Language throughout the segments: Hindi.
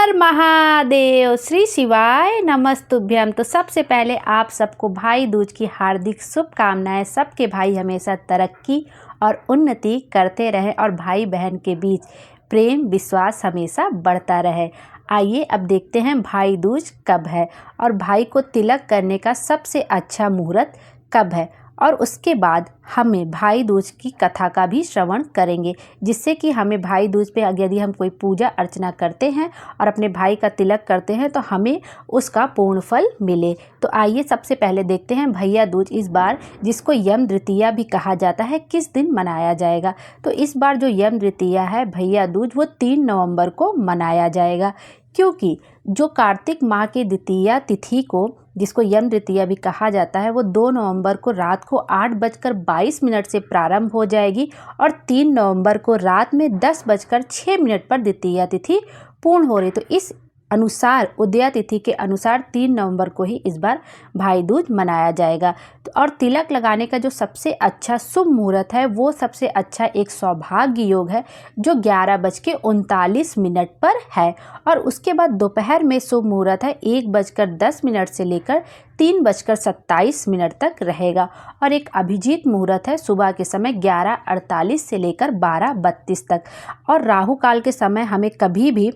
हर महादेव, श्री शिवाय नमस्तुभ्यम। तो सबसे पहले आप सबको भाई दूज की हार्दिक शुभकामनाएं। सबके भाई हमेशा तरक्की और उन्नति करते रहें और भाई बहन के बीच प्रेम विश्वास हमेशा बढ़ता रहे। आइए अब देखते हैं भाई दूज कब है और भाई को तिलक करने का सबसे अच्छा मुहूर्त कब है, और उसके बाद हमें भाई दूज की कथा का भी श्रवण करेंगे, जिससे कि हमें भाई दूज पे यदि हम कोई पूजा अर्चना करते हैं और अपने भाई का तिलक करते हैं तो हमें उसका पूर्ण फल मिले। तो आइए सबसे पहले देखते हैं भैया दूज इस बार, जिसको यम द्वितीया भी कहा जाता है, किस दिन मनाया जाएगा। तो इस बार जो यम द्वितीया है भैया दूज, वो 3 नवंबर को मनाया जाएगा, क्योंकि जो कार्तिक माह की द्वितीया तिथि को, जिसको यम द्वितीया भी कहा जाता है, वो 2 नवंबर को रात को 8:22 से प्रारंभ हो जाएगी और 3 नवंबर को रात में 10:06 पर द्वितीया तिथि पूर्ण हो रही। तो इस अनुसार उदया तिथि के अनुसार 3 नवंबर को ही इस बार भाई दूज मनाया जाएगा। और तिलक लगाने का जो सबसे अच्छा शुभ मुहूर्त है, वो सबसे अच्छा एक सौभाग्य योग है, जो 11:39 पर है। और उसके बाद दोपहर में शुभ मुहूर्त है 1:10 से लेकर 3:27 तक रहेगा। और एक अभिजीत मुहूर्त है सुबह के समय 11:48 से लेकर 12:32 तक। और राहु काल के समय हमें कभी भी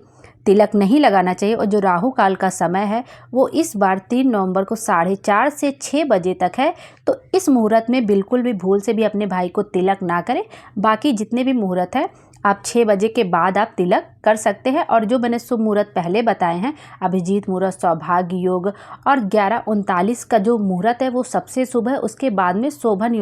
तिलक नहीं लगाना चाहिए, और जो राहु काल का समय है वो इस बार 3 नवंबर को 4:30 से 6 बजे तक है। तो इस मुहूर्त में बिल्कुल भी भूल से भी अपने भाई को तिलक ना करें। बाकी जितने भी मुहूर्त है आप 6 बजे के बाद आप तिलक कर सकते हैं। और जो मैंने शुभ मुहूर्त पहले बताए हैं, अभिजीत मुहूर्त, सौभाग्य योग और 11:39 का जो मुहूर्त है वो सबसे शुभ है। उसके बाद में शोभन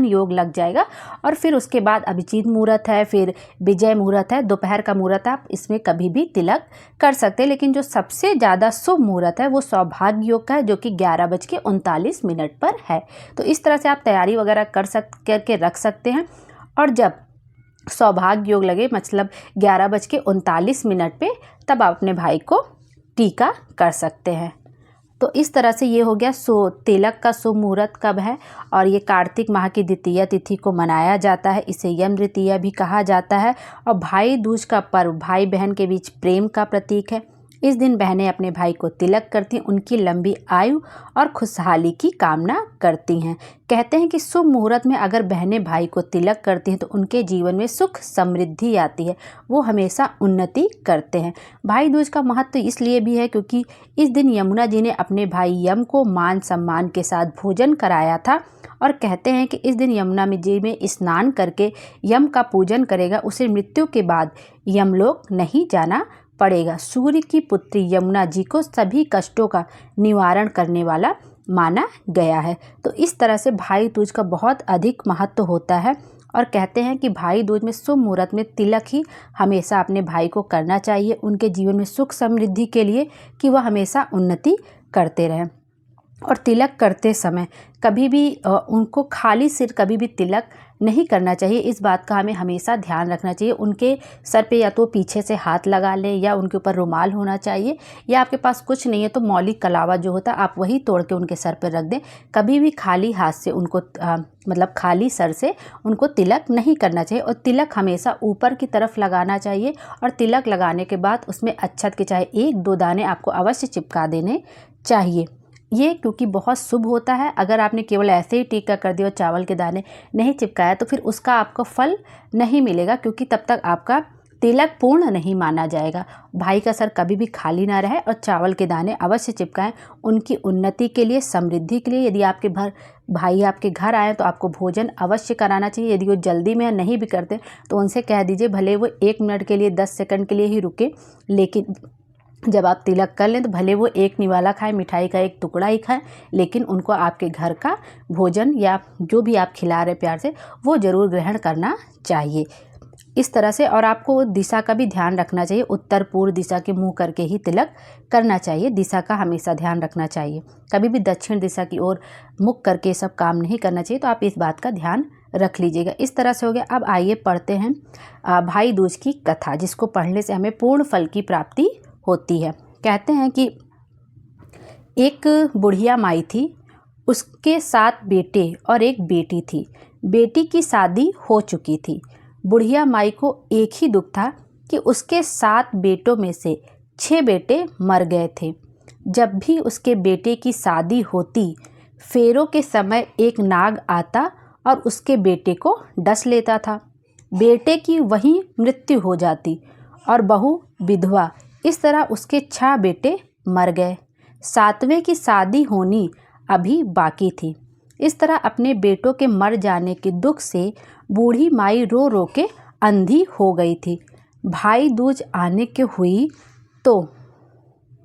योग लग जाएगा, और फिर उसके बाद अभिजीत मुहूर्त है, फिर विजय मुहूर्त है, दोपहर का मुहूर्त। आप इसमें कभी भी तिलक कर सकते हैं, लेकिन जो सबसे ज़्यादा शुभ मुहूर्त है वो सौभाग्य योग का है, जो कि 11:39 पर है। तो इस तरह से आप तैयारी वगैरह करके रख सकते हैं। और जब सौभाग्य योग लगे, मतलब 11:39 पे, तब आप अपने भाई को टीका कर सकते हैं। तो इस तरह से ये हो गया तिलक का शुभ मुहूर्त कब है। और ये कार्तिक माह की द्वितीया तिथि को मनाया जाता है, इसे यम द्वितीया भी कहा जाता है। और भाई दूज का पर्व भाई बहन के बीच प्रेम का प्रतीक है। इस दिन बहनें अपने भाई को तिलक करती हैं, उनकी लंबी आयु और खुशहाली की कामना करती हैं। कहते हैं कि शुभ मुहूर्त में अगर बहनें भाई को तिलक करती हैं तो उनके जीवन में सुख समृद्धि आती है, वो हमेशा उन्नति करते हैं। भाई दूज का महत्व इसलिए भी है क्योंकि इस दिन यमुना जी ने अपने भाई यम को मान सम्मान के साथ भोजन कराया था। और कहते हैं कि इस दिन यमुना जी में स्नान करके यम का पूजन करेगा, उसे मृत्यु के बाद यमलोक नहीं जाना पड़ेगा। सूर्य की पुत्री यमुना जी को सभी कष्टों का निवारण करने वाला माना गया है। तो इस तरह से भाई दूज का बहुत अधिक महत्व होता है। और कहते हैं कि भाई दूज में शुभ मुहूर्त में तिलक ही हमेशा अपने भाई को करना चाहिए, उनके जीवन में सुख समृद्धि के लिए, कि वह हमेशा उन्नति करते रहें। और तिलक करते समय कभी भी उनको खाली सिर कभी भी तिलक नहीं करना चाहिए। इस बात का हमें हमेशा ध्यान रखना चाहिए। उनके सर पे या तो पीछे से हाथ लगा लें, या उनके ऊपर रुमाल होना चाहिए, या आपके पास कुछ नहीं है तो मौलिक कलावा जो होता है आप वही तोड़ के उनके सर पर रख दें। कभी भी खाली हाथ से उनको मतलब खाली सर से उनको तिलक नहीं करना चाहिए। और तिलक हमेशा ऊपर की तरफ लगाना चाहिए। और तिलक लगाने के बाद उसमें अक्षत के चाहे 1-2 दाने आपको अवश्य चिपका देने चाहिए। ये क्योंकि बहुत शुभ होता है। अगर आपने केवल ऐसे ही टीका कर दिया और चावल के दाने नहीं चिपकाया तो फिर उसका आपको फल नहीं मिलेगा, क्योंकि तब तक आपका तिलक पूर्ण नहीं माना जाएगा। भाई का सर कभी भी खाली ना रहे और चावल के दाने अवश्य चिपकाएं, उनकी उन्नति के लिए, समृद्धि के लिए। यदि आपके भाई आपके घर आए तो आपको भोजन अवश्य कराना चाहिए। यदि वो जल्दी में नहीं भी करते तो उनसे कह दीजिए भले वो 1 मिनट के लिए, 10 सेकंड के लिए ही रुके, लेकिन जब आप तिलक कर लें तो भले वो एक निवाला खाएं, मिठाई का एक टुकड़ा ही खाएं, लेकिन उनको आपके घर का भोजन या जो भी आप खिला रहे प्यार से, वो ज़रूर ग्रहण करना चाहिए। इस तरह से। और आपको दिशा का भी ध्यान रखना चाहिए। उत्तर पूर्व दिशा के मुंह करके ही तिलक करना चाहिए। दिशा का हमेशा ध्यान रखना चाहिए। कभी भी दक्षिण दिशा की ओर मुख करके सब काम नहीं करना चाहिए। तो आप इस बात का ध्यान रख लीजिएगा। इस तरह से हो गया। अब आइए पढ़ते हैं भाई दूज की कथा, जिसको पढ़ने से हमें पूर्ण फल की प्राप्ति होती है। कहते हैं कि एक बुढ़िया माई थी, उसके 7 बेटे और एक बेटी थी। बेटी की शादी हो चुकी थी। बुढ़िया माई को एक ही दुख था कि उसके 7 बेटों में से 6 बेटे मर गए थे। जब भी उसके बेटे की शादी होती, फेरों के समय एक नाग आता और उसके बेटे को डस लेता था। बेटे की वहीं मृत्यु हो जाती और बहू विधवा। इस तरह उसके 6 बेटे मर गए। 7वें की शादी होनी अभी बाकी थी। इस तरह अपने बेटों के मर जाने के दुख से बूढ़ी माई रो रो के अंधी हो गई थी। भाई दूज आने को हुई तो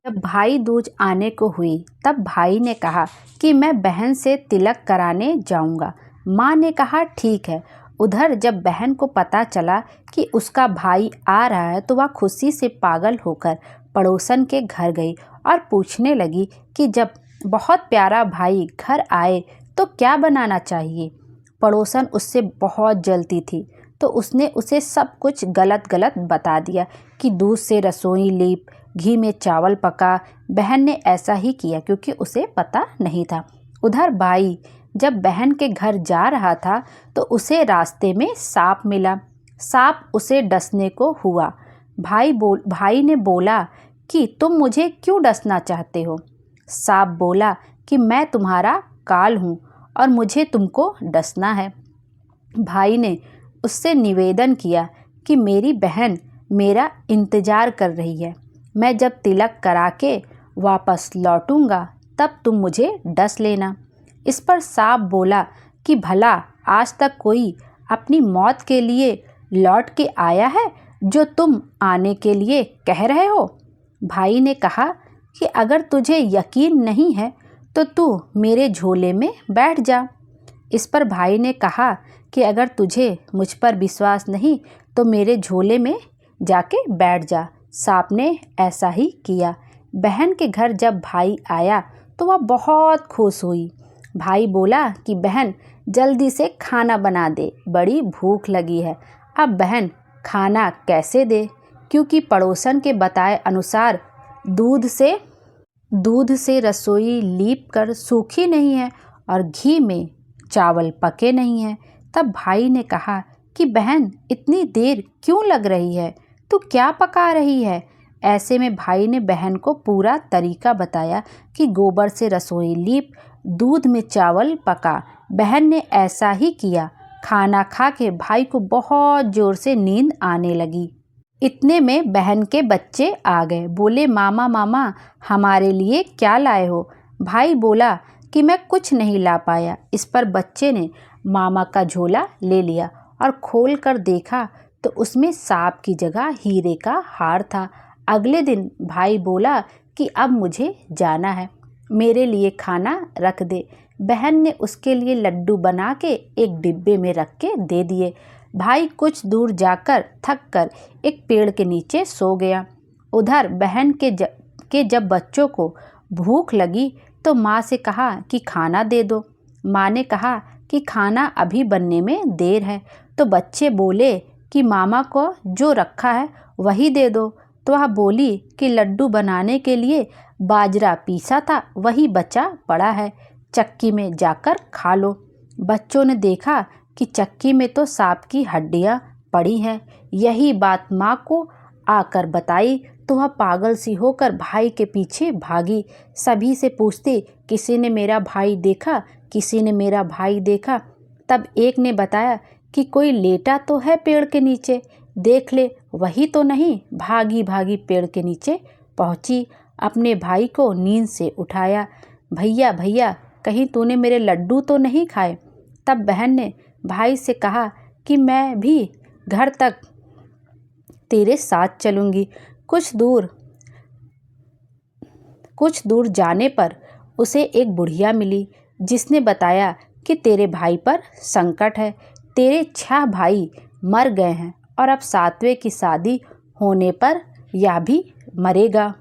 जब भाई दूज आने को हुई तब भाई ने कहा कि मैं बहन से तिलक कराने जाऊंगा। माँ ने कहा ठीक है। उधर जब बहन को पता चला कि उसका भाई आ रहा है तो वह खुशी से पागल होकर पड़ोसन के घर गई और पूछने लगी कि जब बहुत प्यारा भाई घर आए तो क्या बनाना चाहिए। पड़ोसन उससे बहुत जलती थी तो उसने उसे सब कुछ गलत गलत बता दिया कि दूध से रसोई लीप, घी में चावल पका। बहन ने ऐसा ही किया क्योंकि उसे पता नहीं था। उधर भाई जब बहन के घर जा रहा था तो उसे रास्ते में सांप मिला। सांप उसे डसने को हुआ। भाई ने बोला कि तुम मुझे क्यों डसना चाहते हो। सांप बोला कि मैं तुम्हारा काल हूँ और मुझे तुमको डसना है। भाई ने उससे निवेदन किया कि मेरी बहन मेरा इंतज़ार कर रही है। मैं जब तिलक करा के वापस लौटूंगा तब तुम मुझे डस लेना। इस पर सांप बोला कि भला आज तक कोई अपनी मौत के लिए लौट के आया है जो तुम आने के लिए कह रहे हो। भाई ने कहा कि अगर तुझे यकीन नहीं है तो तू मेरे झोले में बैठ जा। इस पर भाई ने कहा कि अगर तुझे मुझ पर विश्वास नहीं तो मेरे झोले में जाके बैठ जा। सांप ने ऐसा ही किया। बहन के घर जब भाई आया तो वह बहुत खुश हुई। भाई बोला कि बहन जल्दी से खाना बना दे, बड़ी भूख लगी है। अब बहन खाना कैसे दे, क्योंकि पड़ोसन के बताए अनुसार दूध से रसोई लीप कर सूखी नहीं है और घी में चावल पके नहीं हैं। तब भाई ने कहा कि बहन इतनी देर क्यों लग रही है, तू क्या पका रही है। ऐसे में भाई ने बहन को पूरा तरीका बताया कि गोबर से रसोई लीप, दूध में चावल पका। बहन ने ऐसा ही किया। खाना खा के भाई को बहुत जोर से नींद आने लगी। इतने में बहन के बच्चे आ गए। बोले मामा मामा हमारे लिए क्या लाए हो। भाई बोला कि मैं कुछ नहीं ला पाया। इस पर बच्चे ने मामा का झोला ले लिया और खोल कर देखा तो उसमें सांप की जगह हीरे का हार था। अगले दिन भाई बोला कि अब मुझे जाना है, मेरे लिए खाना रख दे। बहन ने उसके लिए लड्डू बना के एक डिब्बे में रख के दे दिए। भाई कुछ दूर जाकर थक कर एक पेड़ के नीचे सो गया। उधर बहन के जब बच्चों को भूख लगी तो माँ से कहा कि खाना दे दो। माँ ने कहा कि खाना अभी बनने में देर है। तो बच्चे बोले कि मामा को जो रखा है वही दे दो। तो वह बोली कि लड्डू बनाने के लिए बाजरा पीसा था वही बचा पड़ा है, चक्की में जाकर खा लो। बच्चों ने देखा कि चक्की में तो सांप की हड्डियाँ पड़ी हैं। यही बात माँ को आकर बताई तो वह पागल सी होकर भाई के पीछे भागी। सभी से पूछती किसी ने मेरा भाई देखा, किसी ने मेरा भाई देखा। तब एक ने बताया कि कोई लेटा तो है पेड़ के नीचे, देख ले वही तो नहीं। भागी भागी पेड़ के नीचे पहुंची, अपने भाई को नींद से उठाया। भैया भैया कहीं तूने मेरे लड्डू तो नहीं खाए। तब बहन ने भाई से कहा कि मैं भी घर तक तेरे साथ चलूँगी। कुछ दूर जाने पर उसे एक बुढ़िया मिली जिसने बताया कि तेरे भाई पर संकट है, तेरे 6 भाई मर गए हैं और अब 7वें की शादी होने पर यह भी मरेगा।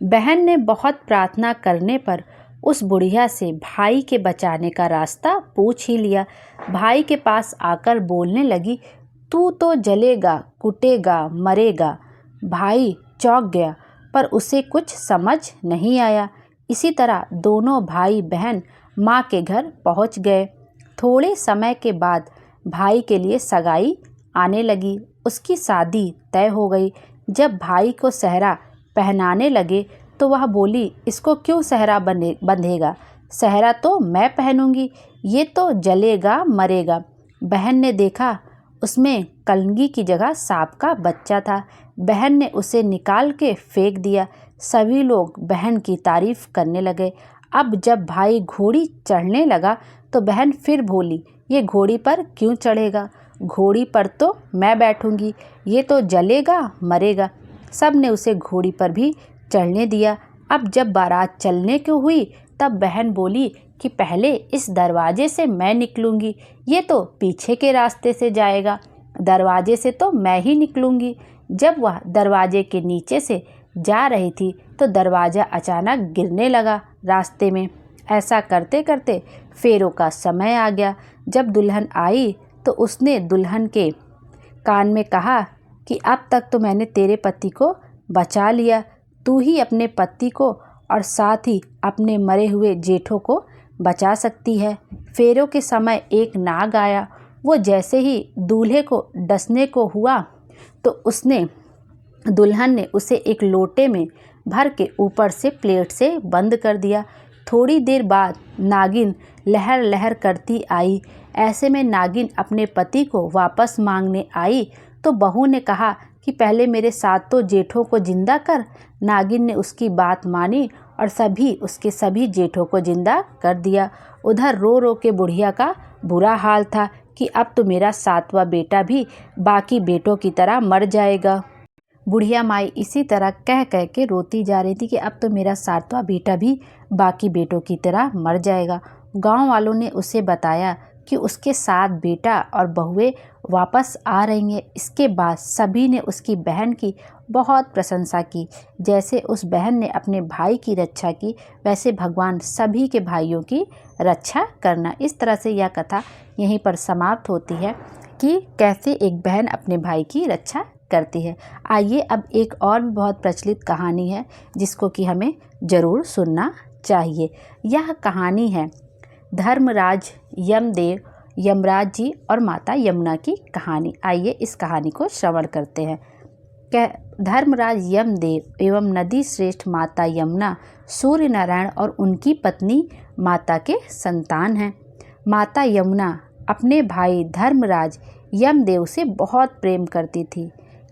बहन ने बहुत प्रार्थना करने पर उस बुढ़िया से भाई के बचाने का रास्ता पूछ ही लिया। भाई के पास आकर बोलने लगी, तू तो जलेगा, कुटेगा, मरेगा। भाई चौंक गया पर उसे कुछ समझ नहीं आया। इसी तरह दोनों भाई बहन माँ के घर पहुँच गए। थोड़े समय के बाद भाई के लिए सगाई आने लगी। उसकी शादी तय हो गई। जब भाई को सेहरा पहनाने लगे तो वह बोली, इसको क्यों सहरा बंधेगा? सहरा तो मैं पहनूंगी, ये तो जलेगा मरेगा। बहन ने देखा उसमें कलंगी की जगह सांप का बच्चा था। बहन ने उसे निकाल के फेंक दिया। सभी लोग बहन की तारीफ करने लगे। अब जब भाई घोड़ी चढ़ने लगा तो बहन फिर बोली, ये घोड़ी पर क्यों चढ़ेगा? घोड़ी पर तो मैं बैठूंगी, ये तो जलेगा मरेगा। सब ने उसे घोड़ी पर भी चढ़ने दिया। अब जब बारात चलने को हुई तब बहन बोली कि पहले इस दरवाजे से मैं निकलूंगी, ये तो पीछे के रास्ते से जाएगा, दरवाजे से तो मैं ही निकलूंगी। जब वह दरवाजे के नीचे से जा रही थी तो दरवाज़ा अचानक गिरने लगा रास्ते में। ऐसा करते करते फेरों का समय आ गया। जब दुल्हन आई तो उसने दुल्हन के कान में कहा कि अब तक तो मैंने तेरे पति को बचा लिया, तू ही अपने पति को और साथ ही अपने मरे हुए जेठों को बचा सकती है। फेरों के समय एक नाग आया। वो जैसे ही दूल्हे को डसने को हुआ तो दुल्हन ने उसे एक लोटे में भर के ऊपर से प्लेट से बंद कर दिया। थोड़ी देर बाद नागिन लहर लहर करती आई। ऐसे में नागिन अपने पति को वापस मांगने आई तो बहू ने कहा कि पहले मेरे साथ तो जेठों को जिंदा कर। नागिन ने उसकी बात मानी और उसके सभी जेठों को जिंदा कर दिया। उधर रो रो के बुढ़िया का बुरा हाल था कि अब तो मेरा 7वां बेटा भी बाकी बेटों की तरह मर जाएगा। बुढ़िया माई इसी तरह कह कह के रोती जा रही थी कि अब तो मेरा 7वां बेटा भी बाकी बेटों की तरह मर जाएगा। गांव वालों ने उसे बताया कि उसके 7 बेटा और बहुएं वापस आ रही हैं। इसके बाद सभी ने उसकी बहन की बहुत प्रशंसा की। जैसे उस बहन ने अपने भाई की रक्षा की, वैसे भगवान सभी के भाइयों की रक्षा करना। इस तरह से यह कथा यहीं पर समाप्त होती है कि कैसे एक बहन अपने भाई की रक्षा करती है। आइए अब एक और भी बहुत प्रचलित कहानी है जिसको कि हमें ज़रूर सुनना चाहिए। यह कहानी है धर्मराज, यमदेव, यमराज जी और माता यमुना की कहानी। आइए इस कहानी को श्रवण करते हैं। धर्मराज यमदेव एवं नदी श्रेष्ठ माता यमुना सूर्य नारायण और उनकी पत्नी माता के संतान हैं। माता यमुना अपने भाई धर्मराज यमदेव से बहुत प्रेम करती थी।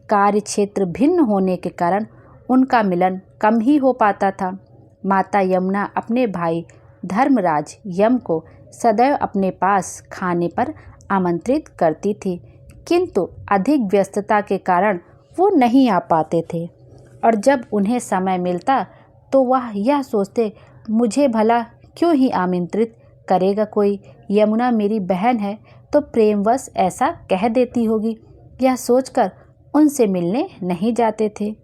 कार्य क्षेत्र भिन्न होने के कारण उनका मिलन कम ही हो पाता था। माता यमुना अपने भाई धर्मराज यम को सदैव अपने पास खाने पर आमंत्रित करती थी, किंतु अधिक व्यस्तता के कारण वो नहीं आ पाते थे और जब उन्हें समय मिलता तो वह यह सोचते, मुझे भला क्यों ही आमंत्रित करेगा कोई, यमुना मेरी बहन है तो प्रेमवश ऐसा कह देती होगी। यह सोचकर उनसे मिलने नहीं जाते थे।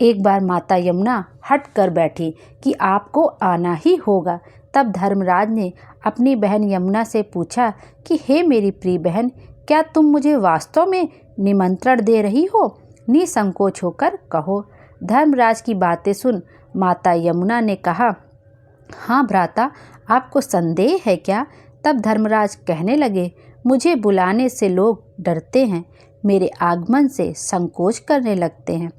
एक बार माता यमुना हट कर बैठी कि आपको आना ही होगा। तब धर्मराज ने अपनी बहन यमुना से पूछा कि हे मेरी प्रिय बहन, क्या तुम मुझे वास्तव में निमंत्रण दे रही हो? निसंकोच होकर कहो। धर्मराज की बातें सुन माता यमुना ने कहा, हाँ भ्राता, आपको संदेह है क्या? तब धर्मराज कहने लगे, मुझे बुलाने से लोग डरते हैं, मेरे आगमन से संकोच करने लगते हैं।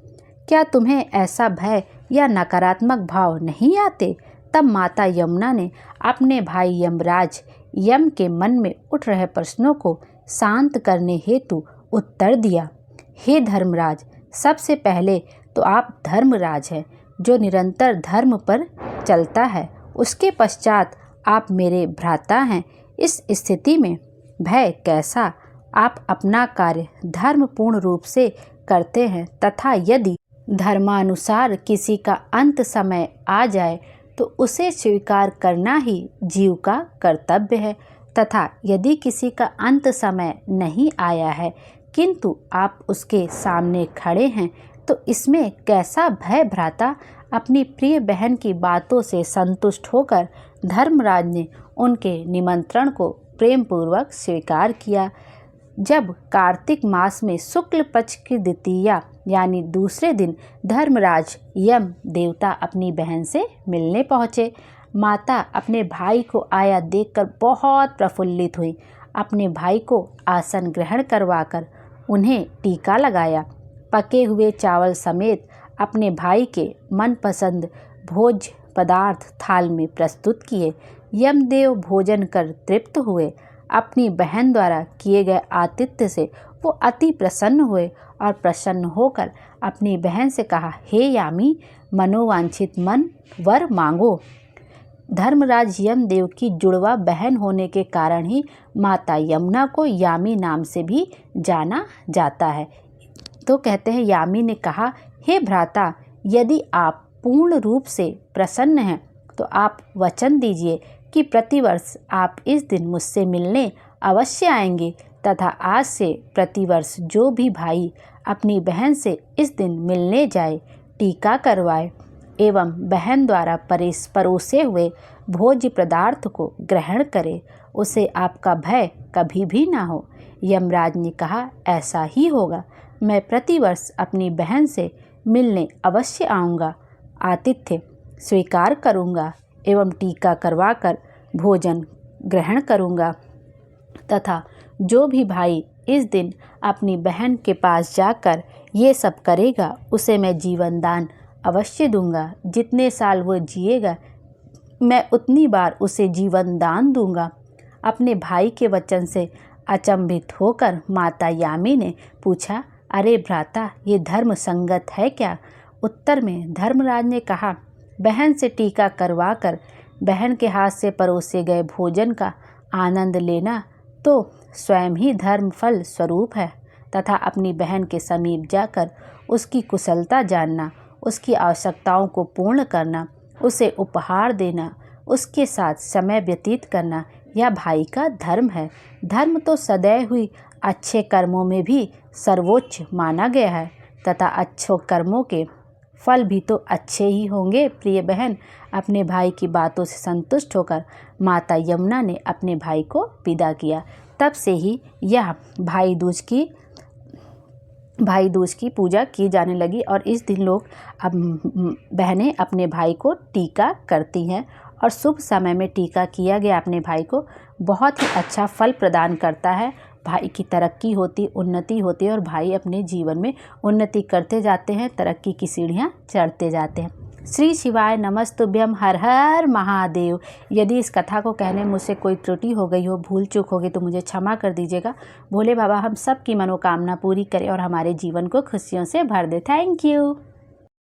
क्या तुम्हें ऐसा भय या नकारात्मक भाव नहीं आते? तब माता यमुना ने अपने भाई यमराज यम के मन में उठ रहे प्रश्नों को शांत करने हेतु उत्तर दिया, हे धर्मराज, सबसे पहले तो आप धर्मराज हैं जो निरंतर धर्म पर चलता है। उसके पश्चात आप मेरे भ्राता हैं। इस स्थिति में भय कैसा? आप अपना कार्य धर्मपूर्ण रूप से करते हैं तथा यदि धर्मानुसार किसी का अंत समय आ जाए तो उसे स्वीकार करना ही जीव का कर्तव्य है, तथा यदि किसी का अंत समय नहीं आया है किंतु आप उसके सामने खड़े हैं तो इसमें कैसा भय भ्राता? अपनी प्रिय बहन की बातों से संतुष्ट होकर धर्मराज ने उनके निमंत्रण को प्रेम पूर्वक स्वीकार किया। जब कार्तिक मास में शुक्ल पक्ष की द्वितीया यानी दूसरे दिन धर्मराज यम देवता अपनी बहन से मिलने पहुँचे। माता अपने भाई को आया देखकर बहुत प्रफुल्लित हुई। अपने भाई को आसन ग्रहण करवाकर उन्हें टीका लगाया। पके हुए चावल समेत अपने भाई के मनपसंद भोज पदार्थ थाल में प्रस्तुत किए। यमदेव भोजन कर तृप्त हुए। अपनी बहन द्वारा किए गए आतिथ्य से वो अति प्रसन्न हुए और प्रसन्न होकर अपनी बहन से कहा, हे यामी, मनोवांछित मन वर मांगो। धर्मराज यमदेव की जुड़वा बहन होने के कारण ही माता यमुना को यामी नाम से भी जाना जाता है। तो कहते हैं, यामी ने कहा, हे भ्राता, यदि आप पूर्ण रूप से प्रसन्न हैं तो आप वचन दीजिए कि प्रतिवर्ष आप इस दिन मुझसे मिलने अवश्य आएंगे तथा आज से प्रतिवर्ष जो भी भाई अपनी बहन से इस दिन मिलने जाए, टीका करवाए एवं बहन द्वारा परोसे हुए भोज्य पदार्थ को ग्रहण करे, उसे आपका भय कभी भी ना हो। यमराज ने कहा, ऐसा ही होगा। मैं प्रतिवर्ष अपनी बहन से मिलने अवश्य आऊँगा, आतिथ्य स्वीकार करूँगा एवं टीका करवाकर भोजन ग्रहण करूँगा तथा जो भी भाई इस दिन अपनी बहन के पास जाकर ये सब करेगा उसे मैं जीवन दान अवश्य दूंगा। जितने साल वो जिएगा मैं उतनी बार उसे जीवन दान दूंगा। अपने भाई के वचन से अचंभित होकर माता यामी ने पूछा, अरे भ्राता, ये धर्म संगत है क्या? उत्तर में धर्मराज ने कहा, बहन से टीका करवाकर बहन के हाथ से परोसे गए भोजन का आनंद लेना तो स्वयं ही धर्म फल स्वरूप है तथा अपनी बहन के समीप जाकर उसकी कुशलता जानना, उसकी आवश्यकताओं को पूर्ण करना, उसे उपहार देना, उसके साथ समय व्यतीत करना यह भाई का धर्म है। धर्म तो सदैव ही अच्छे कर्मों में भी सर्वोच्च माना गया है तथा अच्छे कर्मों के फल भी तो अच्छे ही होंगे। प्रिय बहन, अपने भाई की बातों से संतुष्ट होकर माता यमुना ने अपने भाई को विदा किया। तब से ही यह भाई दूज की पूजा की जाने लगी और इस दिन लोग बहनें अपने भाई को टीका करती हैं और शुभ समय में टीका किया गया अपने भाई को बहुत ही अच्छा फल प्रदान करता है। भाई की तरक्की होती, उन्नति होती है और भाई अपने जीवन में उन्नति करते जाते हैं, तरक्की की सीढ़ियाँ चढ़ते जाते हैं। श्री शिवाय नमस्तुभ्यम। हर हर महादेव। यदि इस कथा को कहने मुझसे कोई त्रुटि हो गई हो, भूल चूक हो गई तो मुझे क्षमा कर दीजिएगा। भोले बाबा हम सब की मनोकामना पूरी करे और हमारे जीवन को खुशियों से भर दे। Thank you.